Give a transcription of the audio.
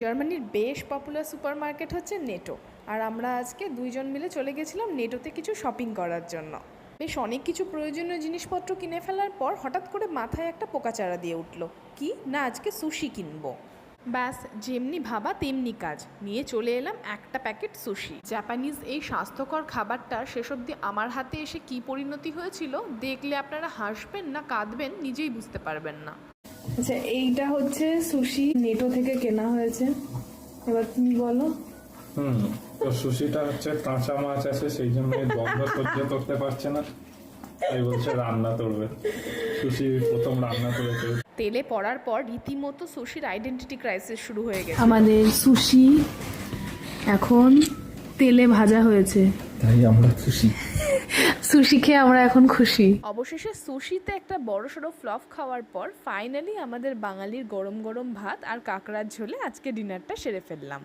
জার্মানির বেশ popular supermarket হচ্ছে নেটো। আর আমরা আজকে দুইজন মিলে চলে গেছিলাম নেটোতে কিছু শপিং করার জন্য। বেশ অনেক কিছু প্রয়োজনীয় জিনিসপত্র কিনে ফেলার পর হঠাৎ করে মাথায় একটা পোকাচারা দিয়ে উঠলো, কি না আজকে সুশি কিনবো। ব্যাস যেমনি ভাবা তেমনি কাজ, নিয়ে চলে এলাম একটা প্যাকেট সুশি। জাপানিজ এই স্বাস্থ্যকর খাবারটা শেষ অবধি আমার হাতে এসে কি পরিণতি হয়েছিল দেখলে আপনারা হাসবেন না কাঁদবেন নিজেই বুঝতে পারবেন না। আচ্ছা, এইটা হচ্ছে সুশি, নেটো থেকে কেনা হয়েছে। এবার তুমি বলো। তো সুশিটা হচ্ছে কাঁচা মাছ আছে, সেই জন্য গন্ধ সহ্য করতে পারছে না, তাই বলছে রান্না করবে। সুশি প্রথম রান্না করেছে। তেলে পড়ার পর রীতিমতো সুশির আইডেন্টিটি ক্রাইসিস শুরু হয়ে গেছে। আমাদের সুশি এখন তেলে ভাজা হয়েছে, তাই আমরা খুশি। সুশি খেয়ে আমরা এখন খুশি। অবশেষে সুশিতে একটা বড়সড় ফ্লপ খাওয়ার পর ফাইনালি আমাদের বাঙালির গরম গরম ভাত আর কাঁকড়ার ঝোলে আজকে ডিনারটা সেরে ফেললাম।